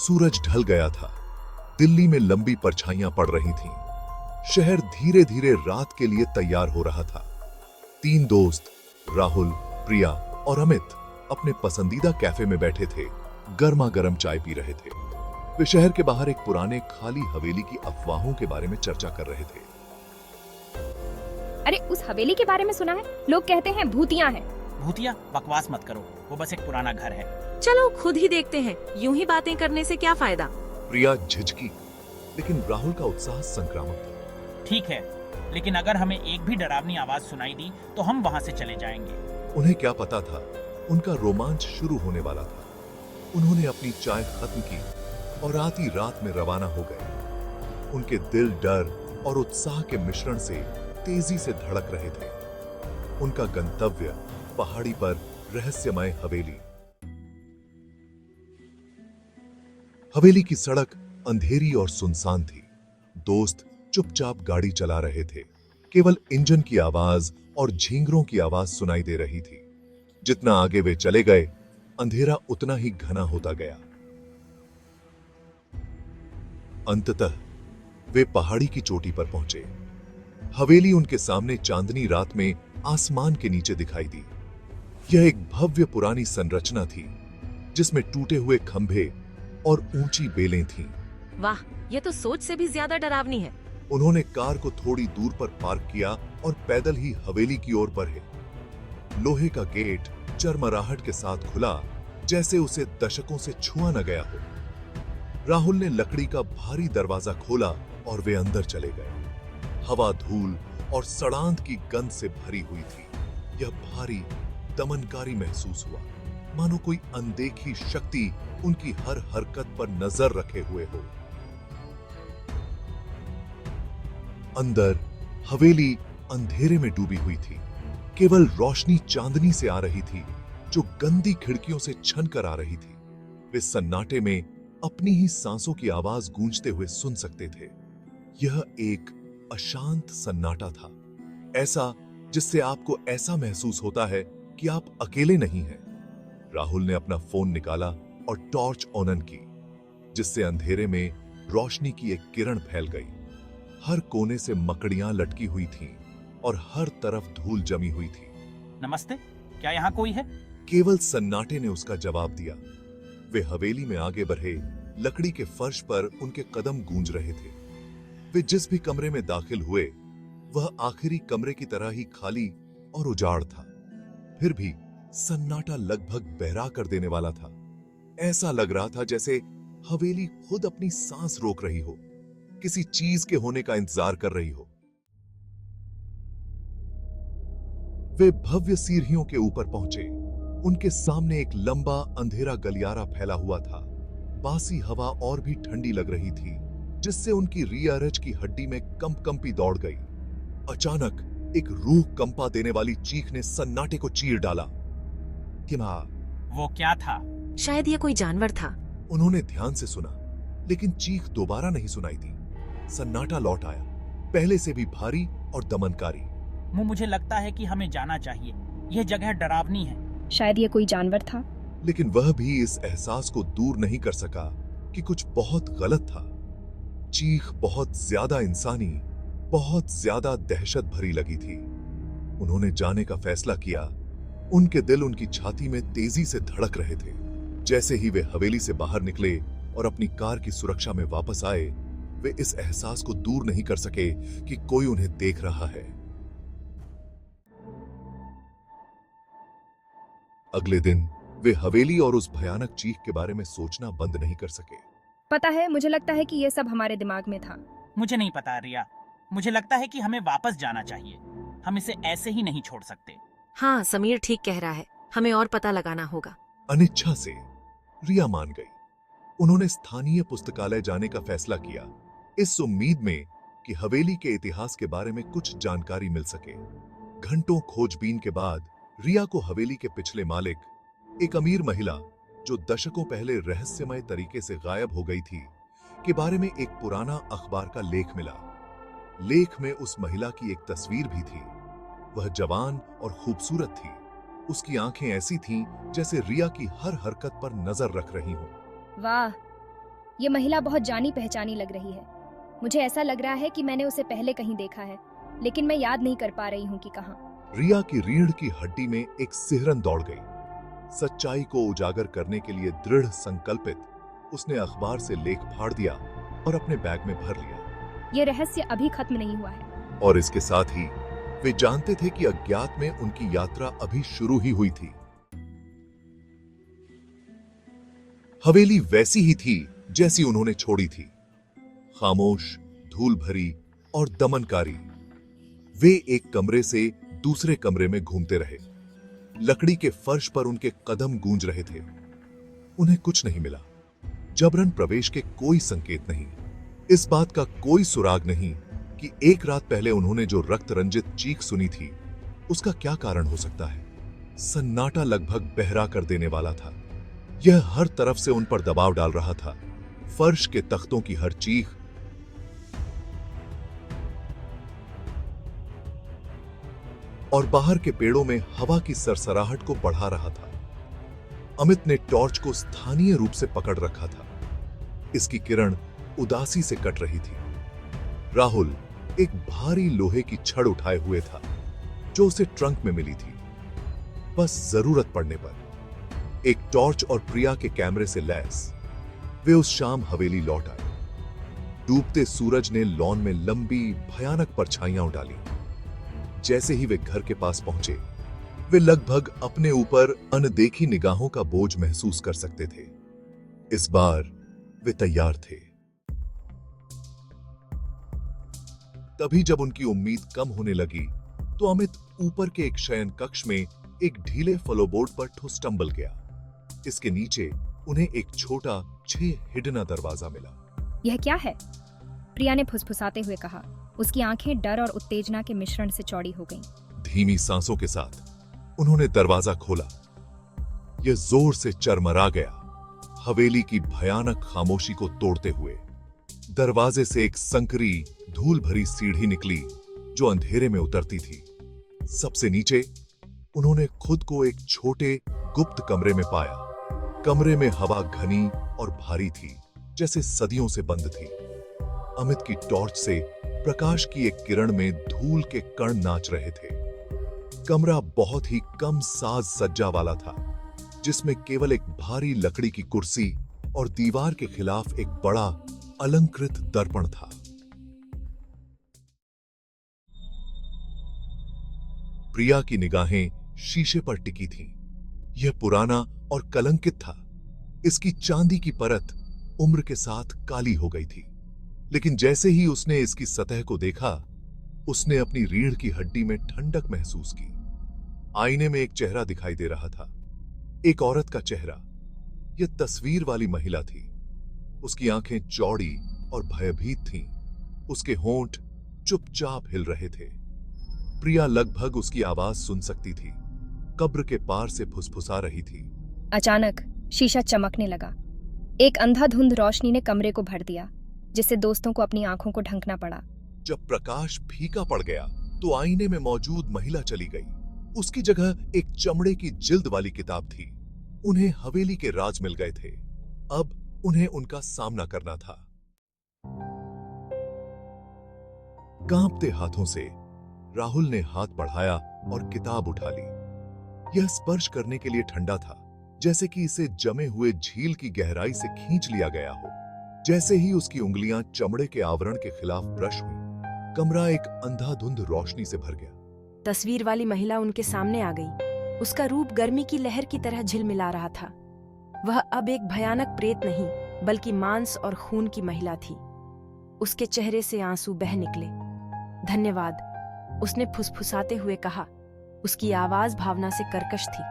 सूरज ढल गया था। दिल्ली में लंबी परछाइयां पड़ रही थीं। शहर धीरे धीरे रात के लिए तैयार हो रहा था। 3 दोस्त राहुल, प्रिया और अमित अपने पसंदीदा कैफे में बैठे थे, गर्मा गर्म चाय पी रहे थे। वे शहर के बाहर एक पुराने खाली हवेली की अफवाहों के बारे में चर्चा कर रहे थे। अरे उस हवेली के बारे में सुना है? लोग कहते हैं भूतियां हैं। भूतिया? बकवास मत करो, वो बस एक पुराना घर है। चलो खुद ही देखते हैं, यूं ही बातें करने से क्या फायदा। प्रिया झिझकी, लेकिन राहुल का उत्साह संक्रामक था। ठीक है, लेकिन अगर हमें एक भी डरावनी आवाज सुनाई दी तो हम वहाँ से चले जाएंगे। उन्हें क्या पता था, उनका रोमांच शुरू होने वाला था। उन्होंने अपनी चाय खत्म की और आधी रात में रवाना हो गए। उनके दिल डर और उत्साह के मिश्रण से तेजी से धड़क रहे थे। उनका गंतव्य पहाड़ी पर रहस्यमय हवेली। हवेली की सड़क अंधेरी और सुनसान थी। दोस्त चुपचाप गाड़ी चला रहे थे। केवल इंजन की आवाज और झींगरों की आवाज सुनाई दे रही थी। जितना आगे वे चले गए, अंधेरा उतना ही घना होता गया। अंततः वे पहाड़ी की चोटी पर पहुंचे। हवेली उनके सामने चांदनी रात में आसमान के नीचे दिखाई दी। यह एक भव्य पुरानी संरचना थी, जिसमें टूटे हुए खंभे और ऊंची बेलें थीं। वाह, ये तो सोच से भी ज्यादा डरावनी है। उन्होंने कार को थोड़ी दूर पर पार्क किया और पैदल ही हवेली की ओर बढ़े। लोहे का गेट चरमराहट के साथ खुला, जैसे उसे दशकों से छुआ न गया हो। राहुल ने लकड़ी का भारी दरवाजा खोला और वे अंदर चले गए। हवा धूल और सड़ांध की गंध से भरी हुई थी। यह भारी, दमनकारी महसूस हुआ, मानो कोई अनदेखी शक्ति उनकी हर हरकत पर नजर रखे हुए हो। अंदर हवेली अंधेरे में डूबी हुई थी। केवल रोशनी चांदनी से आ रही थी, जो गंदी खिड़कियों से छनकर आ रही थी। वे सन्नाटे में अपनी ही सांसों की आवाज गूंजते हुए सुन सकते थे। यह एक अशांत सन्नाटा था, ऐसा जिससे आपको ऐसा महसूस होता है कि आप अकेले नहीं हैं। राहुल ने अपना फोन निकाला और टॉर्च ऑन की, जिससे अंधेरे में रोशनी की एक किरण फैल गई। हर कोने से मकड़ियां लटकी हुई थीं और हर तरफ धूल जमी हुई थी। नमस्ते, क्या यहाँ कोई है? केवल सन्नाटे ने उसका जवाब दिया। वे हवेली में आगे बढ़े। लकड़ी के फर्श पर उनके कदम गूंज रहे थे। वे जिस भी कमरे में दाखिल हुए, वह आखिरी कमरे की तरह ही खाली और उजाड़ था। फिर भी सन्नाटा लगभग बहरा कर देने वाला था। ऐसा लग रहा था जैसे हवेली खुद अपनी सांस रोक रही हो, किसी चीज के होने का इंतजार कर रही हो। वे भव्य सीढ़ियों के ऊपर पहुंचे। उनके सामने एक लंबा अंधेरा गलियारा फैला हुआ था। बासी हवा और भी ठंडी लग रही थी, जिससे उनकी रियारज की हड्डी में कंपकंपी दौड़ गई। अचानक एक रूह कंपा देने वाली चीख ने सन्नाटे को चीर डाला। किमा, वो क्या था? शायद ये कोई जानवर था। उन्होंने ध्यान से सुना, लेकिन चीख दोबारा नहीं सुनाई दी। सन्नाटा लौट आया, पहले से भी भारी और दमनकारी। मुझे लगता है कि हमें जाना चाहिए। यह जगह डरावनी है। शायद ये कोई जानवर था। लेकिन वह भी इस एहसास को दूर नहीं कर सका कि कुछ बहुत गलत था। चीख बहुत ज्यादा इंसानी, बहुत ज्यादा दहशत भरी लगी थी। उन्होंने जाने का फैसला किया। उनके दिल उनकी छाती में तेजी से धड़क रहे थे। जैसे ही वे हवेली से बाहर निकले और अपनी कार की सुरक्षा में वापस आए, वे इस एहसास को दूर नहीं कर सके कि कोई उन्हें देख रहा है। अगले दिन वे हवेली और उस भयानक चीख के बारे में सोचना बंद नहीं कर सके। पता है, मुझे लगता है कि ये सब हमारे दिमाग में था। मुझे नहीं पता रिया, मुझे लगता है कि हमें वापस जाना चाहिए। हम इसे ऐसे ही नहीं छोड़ सकते। हाँ, समीर ठीक कह रहा है, हमें और पता लगाना होगा। अनिच्छा से रिया मान गई। उन्होंने स्थानीय पुस्तकालय जाने का फैसला किया, इस उम्मीद में कि हवेली के इतिहास के बारे में कुछ जानकारी मिल सके। घंटों खोजबीन के बाद रिया को हवेली के पिछले मालिक, एक अमीर महिला जो दशकों पहले रहस्यमय तरीके से गायब हो गई थी, के बारे में एक पुराना अखबार का लेख मिला। लेख में उस महिला की एक तस्वीर भी थी। वह जवान और खूबसूरत थी। उसकी आंखें ऐसी थीं जैसे रिया की हर हरकत पर नजर रख रही हों। वाह, ये महिला बहुत जानी पहचानी लग रही है। मुझे ऐसा लग रहा है कि मैंने उसे पहले कहीं देखा है, लेकिन मैं याद नहीं कर पा रही हूँ कि कहाँ। रिया की रीढ़ की हड्डी में एक सिहरन दौड़ गई। सच्चाई को उजागर करने के लिए दृढ़ संकल्पित उसने अखबार से लेख फाड़ दिया और अपने बैग में भर लिया। ये रहस्य अभी खत्म नहीं हुआ है। और इसके साथ ही वे जानते थे कि अज्ञात में उनकी यात्रा अभी शुरू ही हुई थी। हवेली वैसी ही थी जैसी उन्होंने छोड़ी थी, खामोश, धूल भरी और दमनकारी। वे एक कमरे से दूसरे कमरे में घूमते रहे। लकड़ी के फर्श पर उनके कदम गूंज रहे थे। उन्हें कुछ नहीं मिला। जबरन प्रवेश के कोई संकेत नहीं। इस बात का कोई सुराग नहीं कि एक रात पहले उन्होंने जो रक्त रंजित चीख सुनी थी, उसका क्या कारण हो सकता है। सन्नाटा लगभग बहरा कर देने वाला था। यह हर तरफ से उन पर दबाव डाल रहा था। फर्श के तख्तों की हर चीख, और बाहर के पेड़ों में हवा की सरसराहट को बढ़ा रहा था। अमित ने टॉर्च को स्थानीय रूप से पकड़ रखा था। इसकी किरण उदासी से कट रही थी। राहुल एक भारी लोहे की छड़ उठाए हुए था, जो उसे ट्रंक में मिली थी। बस जरूरत पड़ने पर एक टॉर्च और प्रिया के कैमरे से लैस वे उस शाम हवेली लौट आए। डूबते सूरज ने लॉन में लंबी भयानक परछाइयां डाली। जैसे ही वे घर के पास पहुंचे, वे लगभग अपने ऊपर अनदेखी निगाहों का बोझ महसूस कर सकते थे। इस बार वे तैयार थे। तभी जब उनकी उम्मीद कम होने लगी, तो अमित ऊपर के एक शयन कक्ष में एक ढीले फ्लोरबोर्ड पर ठुस टंबल गया। इसके नीचे उन्हें एक छोटा 6 हिडना दरवाजा मिला। यह क्या है? प्रिया ने फुसफुसाते हुए कहा। उसकी आंखें डर और उत्तेजना के मिश्रण से चौड़ी हो गईं। धीमी सांसों के साथ उन्होंने दरवाजा खोला। यह जोर से चरमरा गया, हवेली की भयानक खामोशी को तोड़ते हुए। दरवाजे से एक संकरी, धूल भरी सीढ़ी निकली, जो अंधेरे में उतरती थी। सबसे नीचे उन्होंने खुद को एक छोटे, गुप्त कमरे में पाया। कमरे में हवा घनी और भारी थी, जैसे सदियों से बंद थी। अमित की टॉर्च से प्रकाश की एक किरण में धूल के कण नाच रहे थे। कमरा बहुत ही कम साज सज्जा वाला था, जिसमें केवल एक भारी लकड़ी की कुर्सी और दीवार के खिलाफ एक बड़ा अलंकृत दर्पण था। प्रिया की निगाहें शीशे पर टिकी थीं। यह पुराना और कलंकित था। इसकी चांदी की परत उम्र के साथ काली हो गई थी। लेकिन जैसे ही उसने इसकी सतह को देखा, उसने अपनी रीढ़ की हड्डी में ठंडक महसूस की। आईने में एक चेहरा दिखाई दे रहा था, एक औरत का चेहरा। यह तस्वीर वाली महिला थी। उसकी आंखें चौड़ी और भयभीत थीं। उसके होंठ चुपचाप हिल रहे थे। प्रिया लगभग उसकी आवाज सुन सकती थी। कब्र के पार से फुसफुसा रही थी। अचानक शीशा चमकने लगा। एक अंधाधुंध रोशनी ने कमरे को भर दिया, जिससे दोस्तों को अपनी आंखों को ढंकना पड़ा। जब प्रकाश फीका पड़ गया, तो आईने में मौजूद महिला चली गई। उसकी जगह एक चमड़े की जिल्द वाली किताब थी। उन्हें हवेली के राज मिल गए थे। अब उन्हें उनका सामना करना था। कांपते हाथों से राहुल ने हाथ बढ़ाया और किताब उठा ली। यह स्पर्श करने के लिए ठंडा था, जैसे कि इसे जमे हुए झील की गहराई से खींच लिया गया हो। जैसे ही उसकी उंगलियां चमड़े के आवरण के खिलाफ ब्रश हुई, कमरा एक अंधाधुंध रोशनी से भर गया। तस्वीर वाली महिला उनके सामने आ गई। उसका रूप गर्मी की लहर की तरह झिलमिला रहा था। वह अब एक भयानक प्रेत नहीं, बल्कि मांस और खून की महिला थी। उसके चेहरे से आंसू बह निकले। धन्यवाद, उसने फुसफुसाते हुए कहा। उसकी आवाज भावना से कर्कश थी।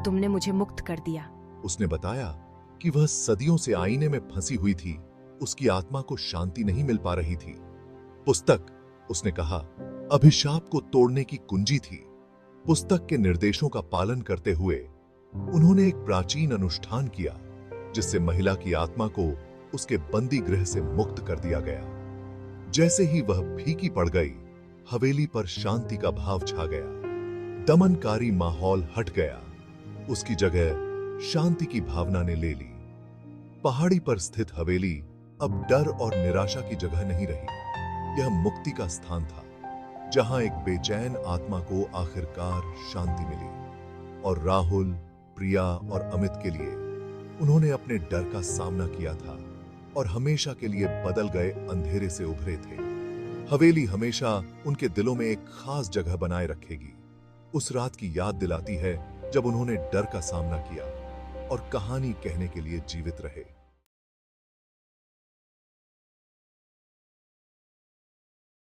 तुमने मुझे मुक्त कर दिया। उसने बताया कि वह सदियों से आईने में फंसी हुई थी। उसकी आत्मा को शांति नहीं मिल पा रही थी। पुस्तक, उसने कहा, अभिशाप को तोड़ने की कुंजी थी। पुस्तक के निर्देशों का पालन करते हुए उन्होंने एक प्राचीन अनुष्ठान किया, जिससे महिला की आत्मा को उसके बंदी गृह से मुक्त कर दिया गया। जैसे ही वह फीकी पड़ गई, हवेली पर शांति का भाव छा गया। दमनकारी माहौल हट गया। उसकी जगह शांति की भावना ने ले ली। पहाड़ी पर स्थित हवेली अब डर और निराशा की जगह नहीं रही। यह मुक्ति का स्थान था, जहां एक बेचैन आत्मा को आखिरकार शांति मिली। और राहुल, प्रिया और अमित के लिए उन्होंने अपने डर का सामना किया था और हमेशा के लिए बदल गए अंधेरे से उभरे थे। हवेली हमेशा उनके दिलों में एक खास जगह बनाए रखेगी। उस रात की याद दिलाती है जब उन्होंने डर का सामना किया और कहानी कहने के लिए जीवित रहे।